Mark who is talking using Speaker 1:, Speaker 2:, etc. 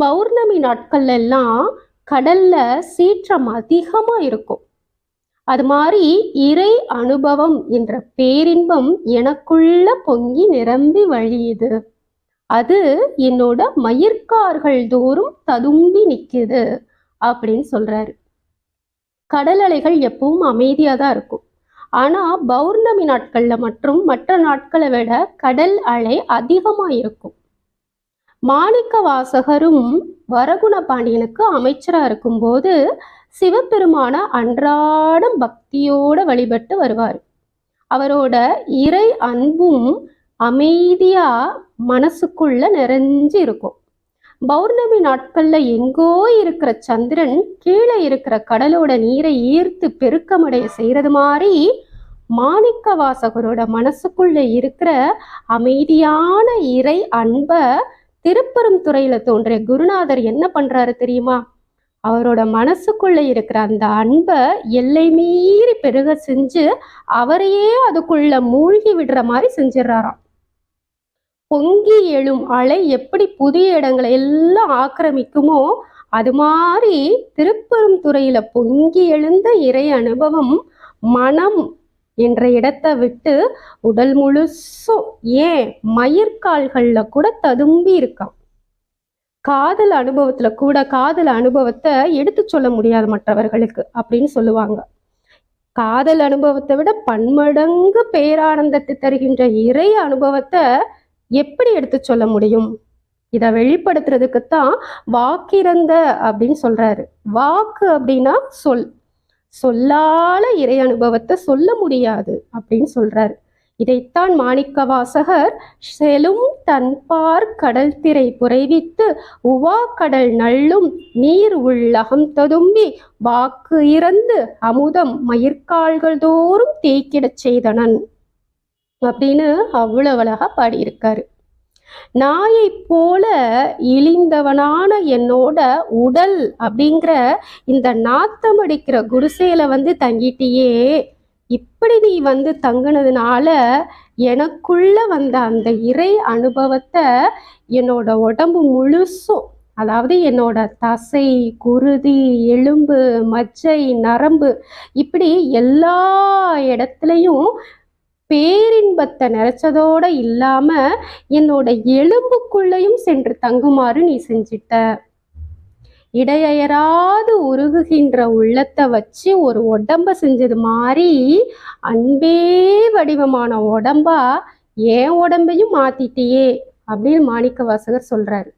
Speaker 1: பௌர்ணமி நாட்கள்ல எல்லாம் கடல்ல சீற்றம் அதிகமா இருக்கும். அது மாதிரி இறை அனுபவம் என்ற பேரின்பம் எனக்குள்ள பொங்கி நிரம்பி வழியுது. அது என்னோட மயிர்கால்கள் தோறும் ததும்பி நிக்குது அப்படின்னு சொல்றாரு. கடல் அலைகள் எப்பவும் அமைதியா தான் இருக்கும். ஆனா பௌர்ணமி நாட்கள்ல மற்றும் மற்ற நாட்களை விட கடல் அலை அதிகமா இருக்கும். மாணிக்க வாசகரும் வரகுண பாண்டியனுக்கு அமைச்சரா இருக்கும்போது சிவபெருமான அன்றாடம் பக்தியோட வழிபட்டு வருவார். அவரோட இறை அன்பும் அமைதியா மனசுக்குள்ள நிறைஞ்சு இருக்கும். பௌர்ணமி நாட்கள்ல எங்கோ இருக்கிற சந்திரன் கீழே இருக்கிற கடலோட நீரை ஈர்த்து பெருக்கமடைய செய்யறது மாதிரி மாணிக்க வாசகரோட மனசுக்குள்ள இருக்கிற அமைதியான இறை அன்ப திருப்பெருந்துறையில தோன்றிய குருநாதர் என்ன பண்றாரு தெரியுமா? அவரோட மனசுக்குள்ள இருக்கிற அந்த அன்பை எல்லை மீறி பெருக செஞ்சு அவரையே அதுக்குள்ள மூழ்கி விடுற மாதிரி செஞ்சிடறாராம். பொங்கி எழும் அலை எப்படி புதிய இடங்களை எல்லாம் ஆக்கிரமிக்குமோ அது மாதிரி திருப்பெருந்துறையில பொங்கி எழுந்த இறை அனுபவம் மனம் என்ற இடத்தை விட்டு உடல் முழுசும் ஏன் மயிர்கால்கள்ல கூட ததும்பி இருக்கான். காதல் அனுபவத்துல கூட காதல் அனுபவத்தை எடுத்து சொல்ல முடியாது மற்றவர்களுக்கு அப்படின்னு சொல்லுவாங்க. காதல் அனுபவத்தை விட பன்மடங்கு பேரானந்தத்தை தருகின்ற இறை அனுபவத்தை எப்படி எடுத்து சொல்ல முடியும்? இதை வெளிப்படுத்துறதுக்குத்தான் வாக்கிறந்த அப்படின்னு சொல்றாரு. வாக்கு அப்படின்னா சொல்லால இறை அனுபவத்தை சொல்ல முடியாது அப்படின்னு சொல்றாரு. இதைத்தான் மாணிக்க வாசகர் செலும் தன்பார் கடல் திரை புரைவித்து உவா கடல் நள்ளும் நீர் உள்ளகம் ததும்பி வாக்கு இறந்து அமுதம் மயிர்கால்கள் தோறும் தேய்க்கிடச் செய்தனன் அப்படின்னு அவ்வளவு அழகா பாடியிருக்காரு. நாயை போல இழிந்தவனான என்னோட உடல் அப்படிங்கிற இந்த நாத்தம் அடிக்கிற குடிசையில தங்கிட்டியே, இப்படி நீ தங்குனதுனால எனக்குள்ள வந்த அந்த இறை அனுபவத்தை என்னோட உடம்பு முழுசும், அதாவது என்னோட தசை, குருதி, எலும்பு, மஜ்ஜை, நரம்பு, இப்படி எல்லா இடத்துலையும் பேரின்பத்தை நிறைச்சதோட இல்லாம என்னோட எலும்புக்குள்ளையும் சென்று தங்குமாறு நீ செஞ்சிட்ட. இடையறாது உருகுகின்ற உள்ளத்தை வச்சு ஒரு உடம்ப செஞ்சது மாதிரி அன்பே வடிவமான உடம்பா என் உடம்பையும் மாத்திட்டியே அப்படின்னு மாணிக்க வாசகர் சொல்றாரு.